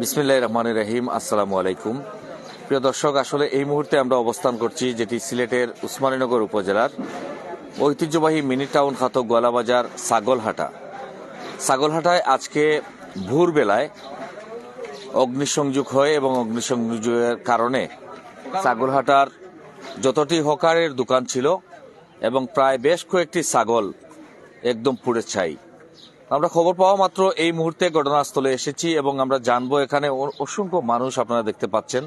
বিসমিল্লাহির রহমানির রহিম। আসসালামু আলাইকুম প্রিয় দর্শক, আসলে এই মুহূর্তে আমরা অবস্থান করছি যেটি সিলেটের উসমানীনগর উপজেলার ঐতিহ্যবাহী মিনি টাউন খ্যাত গোয়ালাবাজার ছাগলহাটায় আজকে ভোরবেলায় অগ্নিসংযোগ হয় এবং অগ্নিসংযোগের কারণে ছাগলহাটার যতটি হকারের দোকান ছিল এবং প্রায় বেশ কয়েকটি ছাগল একদম পুড়ে ছাই। আমরা খবর পাওয়া মাত্র এই মুহূর্তে ঘটনাস্থলে এসেছি এবং আমরা জানবো এখানে অসংখ্য মানুষ আপনারা দেখতে পাচ্ছেন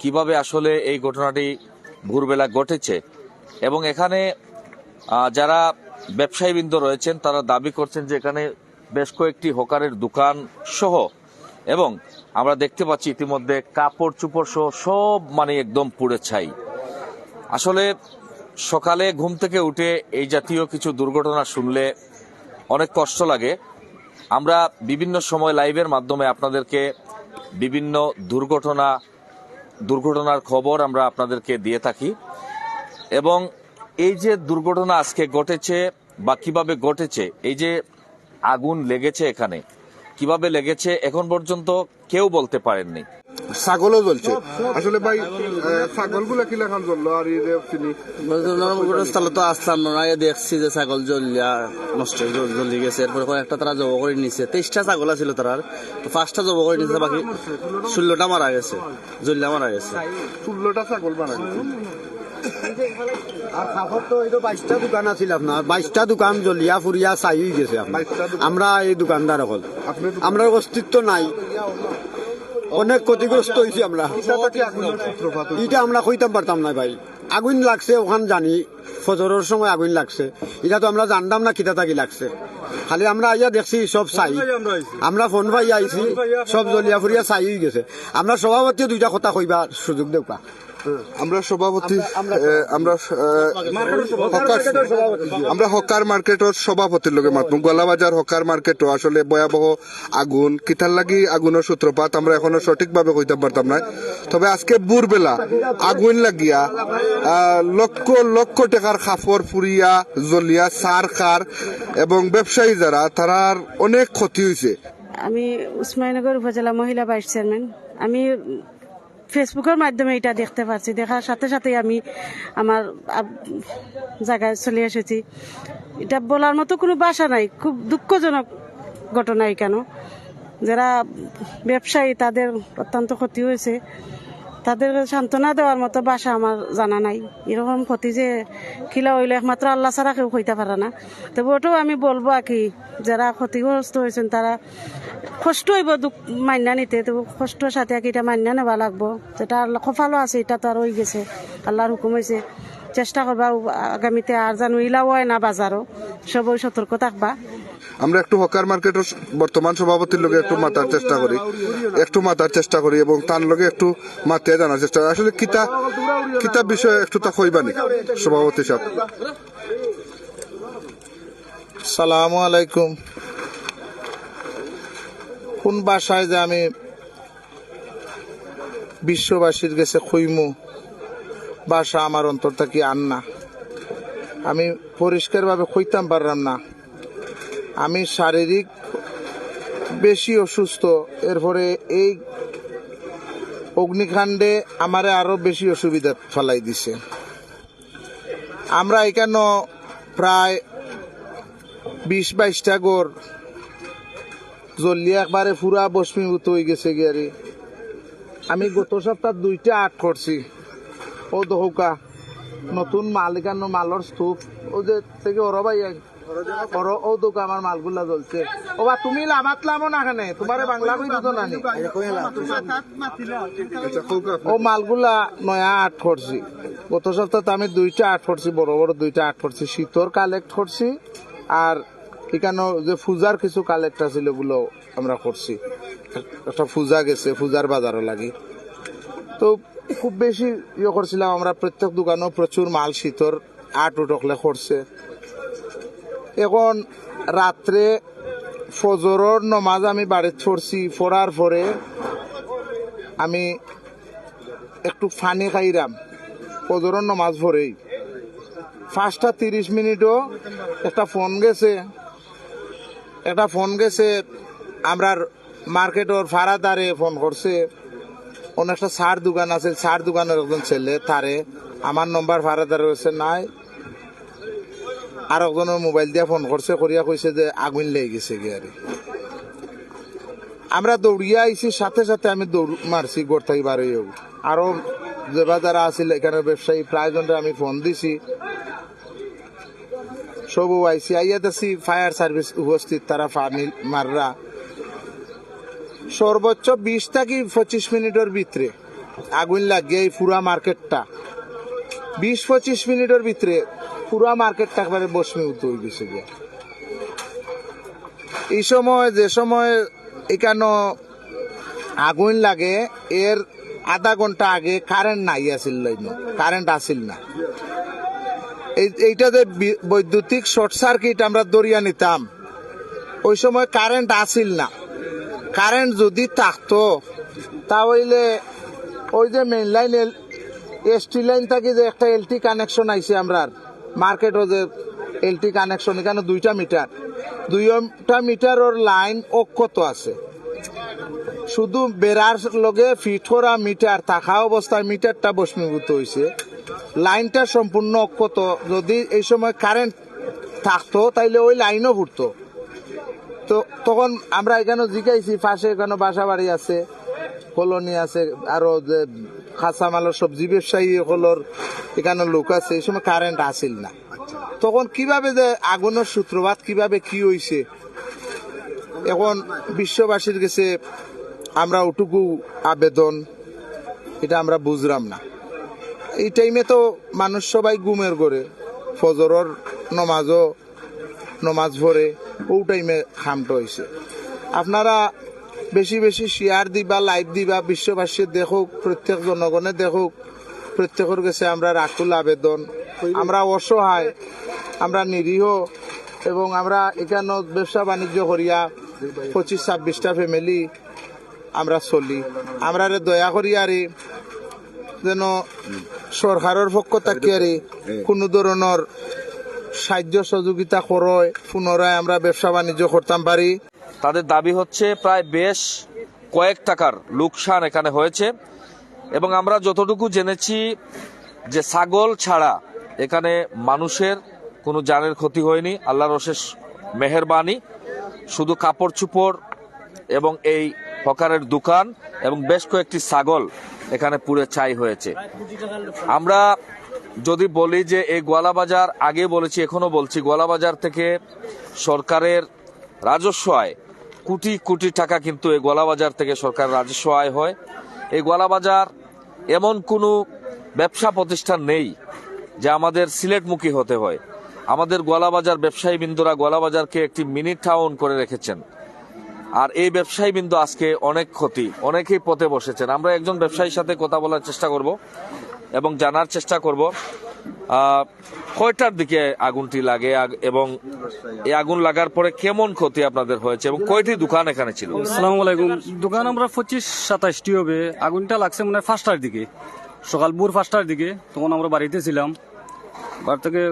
কিভাবে আসলে এই ঘটনাটি ভোরবেলা ঘটেছে এবং এখানে যারা ব্যবসায়ীবৃন্দ রয়েছেন তারা দাবি করছেন যে এখানে বেশ কয়েকটি হকারের দোকান সহ এবং আমরা দেখতে পাচ্ছি ইতিমধ্যে কাপড় চোপড় সহ সব একদম পুড়ে ছাই। আসলে সকালে ঘুম থেকে উঠে এই জাতীয় কিছু দুর্ঘটনা শুনলে অনেক কষ্ট লাগে। আমরা বিভিন্ন সময় লাইভের মাধ্যমে আপনাদেরকে বিভিন্ন দুর্ঘটনার খবর আমরা আপনাদেরকে দিয়ে থাকি এবং এই যে দুর্ঘটনা আজকে ঘটেছে বা কিভাবে ঘটেছে, এই যে আগুন লেগেছে এখানে কিভাবে লেগেছে এখন পর্যন্ত কেউ বলতে পারেননি। ছাগলও জ্বলছে আসলে ভাই, ছাগলগুলা কি লেখান জ্বললো আর তো আসলাম না, দেখছি যে ছাগল জ্বলিয়া নষ্ট জ্বলি গেছে। এরপরে কয়েকটা তারা জব করে নিছে, 23টা ছাগল আছিল তার, 5টা জব করে নিছে, বাকি 16টা মারা গেছে, জ্বলিয়া মারা গেছে। 16টা ছাগল মারা গেছে। আর খাবার তো এই তো 22টা দোকান আছিল আপনার, 22টা দোকান জ্বলিয়া ফুরিয়া ছাই হয়ে গেছে। আমরা এই দোকানদার হল, আমরা অস্তিত্ব নাই, অনেক ক্ষতিগ্রস্ত হয়েছি আমরা। এটা আমরা কইতাম পারতাম না ভাই, আগুন লাগছে ওখান জানি, ফজরের সময় আগুন লাগছে, এটা তো আমরা জানতাম না কিতা থাকি লাগছে। খালি আমরা আইয়া দেখছি সব ছাই, আমরা ফোন পাই আইছি সব জ্বলিয়া ফুরিয়া ছাই হয়ে গেছে। আমরা সভাপতি 2টা কথা কইবা সুযোগ দেওয়া। আমরা সভাপতি, আমরা হকার মার্কেটের সভাপতির লগে মাত্র গোয়ালাবাজার হকার মার্কেটও আসলে ভয়াবহ আগুন, কিতার লাগি আগুনের সূত্রপাত আমরা এখনো সঠিকভাবে কইতে পারতাম না। তবে আজকে ভোরবেলা আগুন লাগিয়া লক্ষ লক্ষ টাকার খাফর পুরিয়া জ্বলিয়া সার খার এবং ব্যবসায়ী যারা তারার অনেক ক্ষতি হয়েছে। আমি উসমানীনগর উপজেলা মহিলা ভাইস চেয়ারম্যান। আমি ফেসবুকের মাধ্যমে এটা দেখতে পাচ্ছি, দেখার সাথে সাথে আমি আমার জায়গায় চলে এসেছি। এটা বলার মতো কোনো ভাষা নাই, খুব দুঃখজনক ঘটনা। কেন যারা ব্যবসায়ী তাদের অত্যন্ত ক্ষতি হয়েছে, তাদের সান্ত্বনা দেওয়ার মতো ভাষা আমার জানা নাই। এরকম ক্ষতি যে খিলা হইলে একমাত্র আল্লাহ ছাড়া কেউ হইতে পারে না। তবে ওটাও আমি বলবো আর কি, যারা ক্ষতিগ্রস্ত হয়েছেন তারা কষ্ট হইব দুঃখ মান্যা নিতে, তো কষ্টের সাথে আর কি এটা মান্যা নেওয়া লাগবো। যেটা আল্লাহ কপালও আছে, এটা তো আর হয়ে গেছে, আল্লাহর হুকুম হয়েছে। চেষ্টা করবা আগামীতে আর যেন ইলাও হয় না বাজারও, সবাই সতর্ক থাকবা। আমরা একটু হকার মার্কেটের বর্তমান সভাপতির লগে একটু মাতার চেষ্টা করি এবং তার লগে একটু মাথায় জানার চেষ্টা করি আসলে কিতা বিষয়ে একটু তা কইবানি সভাপতি সাহেব। সালামু আলাইকুম। কোন বাসায় যে আমি বিশ্ববাসীর কাছে কইমু, বাসা আমার অন্তর থেকে আন না, আমি পরিষ্কারভাবে কইতাম পারলাম না। আমি শারীরিক বেশি অসুস্থ, এরপরে এই অগ্নিকাণ্ডে আমারে আরো বেশি অসুবিধা ফেলাই দিছে। আমরা এখানে প্রায় 20-22টা ঘর জ্বলিয়ে একবারে পুরা বস্মীভূত হয়ে গেছে গিয়ারি। আমি গত সপ্তাহ 2টা আট করছি। ও দৌকা নতুন মাল, এখানে মালর স্তূপ ও যে থেকে ওরা ভাই ও দোকা আমার মালগুলা জ্বলছে। ও বা তুমি লামাতলামো না, কেন তোমার বাংলা কই বুঝো না, ও মালগুলা নয়া আট করছি। গত সপ্তাহে আমি 2টা আট করছি, বড় বড় 2টা আট করছি। শীতর কালেক্ট করছি আর এখানে যে পূজার কিছু কালেক্ট আছে ওগুলো আমরা করছি। একটা পূজা গেছে, পূজার বাজারও লাগি, তো খুব বেশি ইয়ে করছিলাম আমরা। প্রত্যেক দোকানও প্রচুর মাল শীতর আট উঠকলে করছে। এখন রাত্রে ফজরের নমাজ আমি বাড়িতে পড়ছি, পড়ার পরে আমি একটু পানি খাইরাম ফজরের নমাজ পড়েই 5টা 30 মিনিটও একটা ফোন গেছে আমরা মার্কেটর ফারাদারে ফোন করছে, অনেকটা সার দোকান আছে, সার দোকানের একজন ছেলে তারে আমার নম্বর ফারাদারে রয়েছে নাই, আর একজনের মোবাইল দিয়ে ফোন করছে, করিয়া কইছে যে আগুন লেগে গেছে গিয়ারে। আমরা দৌড়িয়া আইছি, সাথে সাথে আমি দৌড় মারছি গোর থেকে বার হইয়া। আরো যে যারা আছিল এখানে ব্যবসায়ী প্রায় জনরে আমি ফোন দিছি, সবও আইসি, আইয়া দেখছি ফায়ার সার্ভিস উপস্থিত, তারা পানি মাররা সর্বোচ্চ 20 থেকে 25 মিনিটের ভিতরে আগুন লাগিয়ে এই পুরা মার্কেটটা 20-25 মিনিটের ভিতরে পুরা মার্কেটটা একবারে বসমিভূত হয়ে গেছে গিয়া। এই সময় যে সময় এখানে আগুন লাগে এর আধা ঘন্টা আগে কারেন্ট নাই আসিল, কারেন্ট আসিল না। এইটা যে বৈদ্যুতিক শর্ট সার্কিট আমরা দরিয়া নিতাম, ওই সময় কারেন্ট আসিল না। কারেন্ট যদি থাকতো তাহলে ওই যে মেইন লাইন এসটি লাইন থেকে যে একটা এলটি কানেকশন আইছে আমরা মার্কেটও, যে এলটি কানেকশন এখানে 2টা মিটার, 2টা মিটারের লাইন অক্ষত আছে। শুধু বেড়ার লগে ফিট করা মিটার থাকা অবস্থায় মিটারটা বস্মীভূত হয়েছে, লাইনটা সম্পূর্ণ অক্ষত। যদি এই সময় কারেন্ট থাকতো তাইলে ওই লাইনও ঘুরতো। তো তখন আমরা এখানে জিজ্ঞাসি, পাশে এখানে বাসা বাড়ি আছে, কলোনি আছে, আরো যে কাঁচামালের সবজি ব্যবসায়ী হলোর এখানে লোক আছে, এই সময় কারেন্ট আসিল না। তখন কিভাবে যে আগুনের সূত্রপাত কিভাবে কি হয়েছে, এখন বিশ্ববাসীর কাছে আমরা ওটুকু আবেদন, এটা আমরা বুঝলাম না। এই টাইমে তো মানুষ সবাই ঘুমের ঘরে, ফজরের নমাজ ভরে, ও টাইমে খামটা হয়েছে। আপনারা বেশি বেশি শেয়ার দিবা, লাইভ দিবা, বিশ্ববাসী দেখুক, প্রত্যেক জনগণে দেখুক। প্রত্যেকের কাছে আমরা রাখুল আবেদন, আমরা অসহায়, আমরা নিরীহ, এবং আমরা এখানে ব্যবসা বাণিজ্য করিয়া 25-26টা ফ্যামিলি আমরা চলি। আমরা দয়া করিয়ারে যেন সরকারের পক্ষ থাকিয়ারে কোনো ধরনের সাহায্য সহযোগিতা করে পুনরায় আমরা ব্যবসা বাণিজ্য করতাম পারি। তাদের দাবি হচ্ছে প্রায় বেশ কয়েক টাকার লোকসান এখানে হয়েছে, এবং আমরা যতটুকু জেনেছি যে ছাগল ছাড়া এখানে মানুষের কোনো জানের ক্ষতি হয়নি, আল্লাহর অশেষ মেহেরবানি। শুধু কাপড় চোপড় এবং এই হকারের দোকান এবং বেশ কয়েকটি ছাগল এখানে পুড়ে ছাই হয়েছে। আমরা যদি বলি যে এই গোয়ালাবাজার, আগে বলেছি এখনো বলছি, গোয়ালাবাজার থেকে সরকারের রাজস্ব আয় কোটি কোটি টাকা, কিন্তু এই গোয়ালাবাজার থেকে সরকারের রাজস্ব আয় হয়। এই গোয়ালাবাজার এমন কোনো ব্যবসা প্রতিষ্ঠান নেই যে আমাদের সিলেটমুখী হতে হয়। আমাদের গোয়ালাবাজার ব্যবসায়ীবৃন্দরা গোয়ালাবাজারকে একটি মিনি টাউন করে রেখেছেন, আর এই ব্যবসায়ীবৃন্দ আজকে অনেক ক্ষতি, অনেকেই পথে বসেছেন। আমরা একজন ব্যবসায়ীর সাথে কথা বলার চেষ্টা করব এবং জানার চেষ্টা করব কয়টার দিকে আগুনটি লাগে এবং এই আগুন লাগার পরে কেমন ক্ষতি আপনাদের হয়েছে এবং কয়টি দোকান এখানে ছিল। আসসালামু আলাইকুম। দোকান আমরা 25-27টি হবে। আগুনটা লাগছে মানে 5টার দিকে, সকাল ভোর 5টার দিকে। তখন আমরা বাড়িতে ছিলাম, বাড়ি থেকে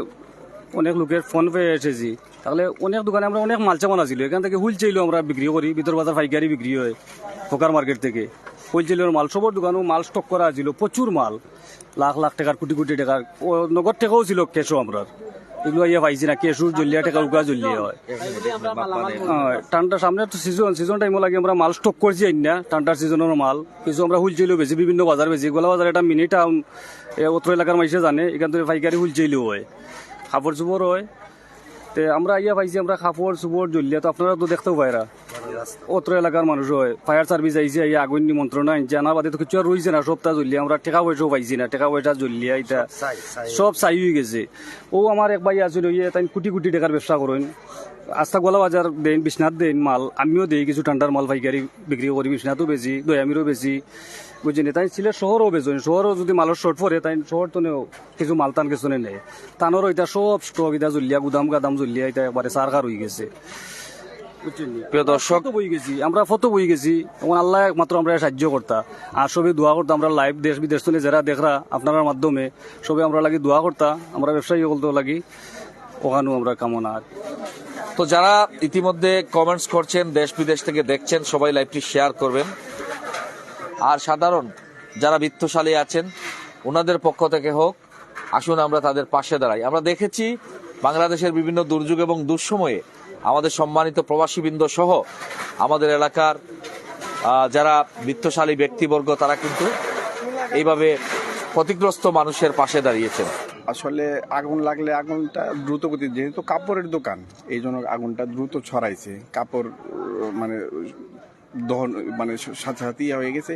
অনেক লোকের ফোন পেয়ে এসেছি। তাহলে অনেক দোকানে আমরা অনেক মাল চামান আছিল, এখান থেকে হুইল চাইলেও আমরা বিক্রি করি, ভিতর বাজার পাইকারি বিক্রি হয় ফোকার মার্কেট থেকে। হুইল চাইলের মাল সবর দোকানেও মাল স্টক করা ছিল, প্রচুর মাল, লাখ লাখ টাকার, কোটি কোটি টাকার নগদ টাকাও ছিল, কেশও আমরা এগুলো ইয়ে পাইছি না, কেশুর জল্লিয়া টাকা উকা জল্লিয়া হয়। ঠান্ডার সামনে তো সিজন টাইমও লাগে, আমরা মাল স্টক করছি না, ঠান্ডার সিজনের মাল কিছু আমরা হুইল চাইলেও বেশি, বিভিন্ন বাজার বেশি। গোলা বাজার একটা মিনি টাউন, অত্র এলাকার মানুষে জানে, এখান থেকে পাইকারি হুইল চাইলেও হয়, কাপড় চোপড় হয়। তে আমরা ইয়া পাইছি, আমরা কাপড় চোপড় জল্লিয়া তো আপনারা তো দেখতেও পাইরা, অত্র এলাকার মানুষ হয়। ফায়ার সার্ভিস আইসে, এই আগুন নিমন্ত্রণ আনছে, আনার বাদে তো কিছু আর রয়েছে না, সবটা জ্বলিয়ে আমরা টাকা পয়সাও পাইছি না, টাকা পয়সা জ্বলিয়া এটা সব চাই হয়ে গেছে। ও আমার এক ভাই আছে, তাই কোটি কোটি টাকার ব্যবসা করেন, আস্থা গোলা বাজার দেন, বিশ্বনাথ দেন মাল, আমিও দেই কিছু ঠান্ডার মাল পাইকারি বিক্রি করি, বিশ্বনাথও বেশি, দয়ামিরও বেশি, বুঝিনি। তাই সিলেট শহরও বেচেন, শহরও যদি মালের শর্ট পড়ে তাই শহর তো কিছু মাল টান কিছু নেই, টানোরও এটা সব স্টক এটা জ্বলিয়া, গুদাম গাদাম জ্বলিয়া এটা একবারে সারকার হয়ে গেছে। প্রিয় দর্শক, আমরা ফটো বই গেছি, এবং আল্লাহ একমাত্র আমরা সাহায্য করতাম, আর সবই দোয়া করতাম। আমরা লাইভ দেশ বিদেশ থেকে যারা দেখরা আপনার মাধ্যমে সবে আমরা লাগি দোয়া করতাম, আমরা ব্যবসায়ী বলতে লাগি ওখানেও আমরা কামনা। তো যারা ইতিমধ্যে কমেন্টস করছেন, দেশ বিদেশ থেকে দেখছেন, সবাই লাইভটি শেয়ার করবেন। আর সাধারণ যারা বিত্তশালী আছেন ওনাদের পক্ষ থেকে হোক, আসুন আমরা তাদের পাশে দাঁড়াই। আমরা দেখেছি বাংলাদেশের বিভিন্ন দুর্যোগ এবং দুঃসময়ে আমাদের সম্মানিত প্রবাসীবৃন্দ সহ আমাদের এলাকার যারা বিত্তশালী ব্যক্তিবর্গ তারা কিন্তু এইভাবে ক্ষতিগ্রস্ত মানুষের পাশে দাঁড়িয়েছেন। আসলে আগুন লাগলে আগুনটা দ্রুত গতি, যেহেতু কাপড়ের দোকান এই জন্য আগুনটা দ্রুত ছড়াইছে, কাপড় মানে দহন মানে সাথে সাথে হয়ে গেছে।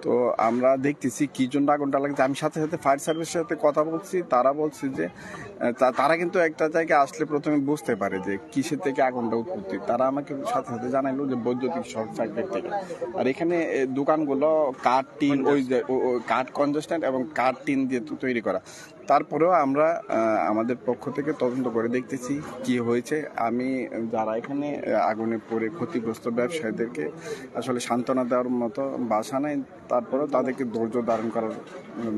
তো আমরা দেখতেছি কি জন্য আগুনটা লাগছে। আমি সাথে সাথে ফায়ার সার্ভিসের সাথে কথা বলছি, তারা বলছে যে তারা কিন্তু একটা জায়গায় আসলে প্রথমে বুঝতে পারে যে কিসের থেকে আগুনটা উৎপত্তি। তারা আমাকে সাথে সাথে জানাইলো যে বৈদ্যুতিক শর্ট সার্কিট থেকে। আর এখানে দোকানগুলো কাঠ টিন, ওই কাঠ কনজাস্ট্যান্ট এবং কাঠ টিন দিয়ে তৈরি করা। তারপরেও আমরা আমাদের পক্ষ থেকে তদন্ত করে দেখতেছি কি হয়েছে। আমি যারা এখানে আগুনে পড়ে ক্ষতিগ্রস্ত ব্যবসায়ীদেরকে আসলে সান্ত্বনা দেওয়ার মতো ভাষা নাই, তারপরেও তাদেরকে ধৈর্য ধারণ করার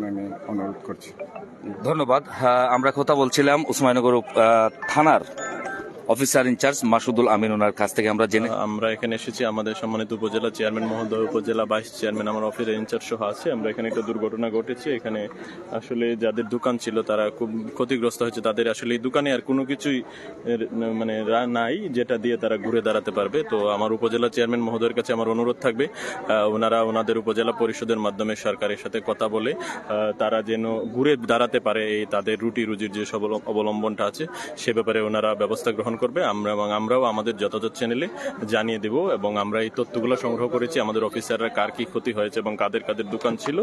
আমি অনুরোধ করছি। ধন্যবাদ। আমরা কথা বলছিলাম উসমানীনগর থানার অফিসার ইনচার্জ মাসুদুল আমিন, ওনার কাছ থেকে আমরা জেনে আমরা এখানে এসেছি। আমাদের সম্মানিত উপজেলা চেয়ারম্যান মহোদয়, উপজেলা ভাইস চেয়ারম্যান, আমার অফিসের ইনচার্জ সহ আছে। আমরা এখানে একটা দুর্ঘটনা ঘটেছে। এখানে আসলে যাদের দোকান ছিল তারা খুব ক্ষতিগ্রস্ত হয়েছে। তাদের আসলে এই দোকানে আর কোনো কিছুই মানে নাই যেটা দিয়ে তারা ঘুরে দাঁড়াতে পারবে। তো আমার উপজেলা চেয়ারম্যান মহোদয়ের কাছে আমার অনুরোধ থাকবে ওনারা ওনাদের উপজেলা পরিষদের মাধ্যমে সরকারের সাথে কথা বলে তারা যেন ঘুরে দাঁড়াতে পারে, এই তাদের রুটি রুজির যে সব অবলম্বনটা আছে সে ব্যাপারে ওনারা ব্যবস্থা গ্রহণ করবে। আমরাও আমাদের যথাযথ চ্যানেলে জানিয়ে দেব এবং আমরা এই তথ্যগুলো সংগ্রহ করেছি আমাদের অফিসাররা কার কি ক্ষতি হয়েছে এবং কাদের কাদের দোকান ছিল।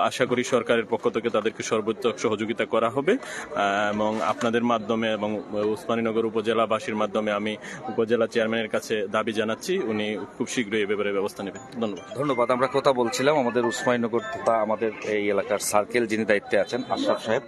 আশা করি সরকারের পক্ষ থেকে তাদেরকে সর্বোচ্চ সহযোগিতা করা হবে এবং আপনাদের মাধ্যমে এবং উসমানীনগর উপজেলাবাসীর মাধ্যমে আমি উপজেলা চেয়ারম্যানের কাছে দাবি জানাচ্ছি উনি খুব শীঘ্রই এ ব্যাপারে ব্যবস্থা নেবেন। ধন্যবাদ। আমরা কথা বলছিলাম আমাদের উসমানীনগর তথা আমাদের এই এলাকার সার্কেল যিনি দায়িত্বে আছেন আশরাফ সাহেব।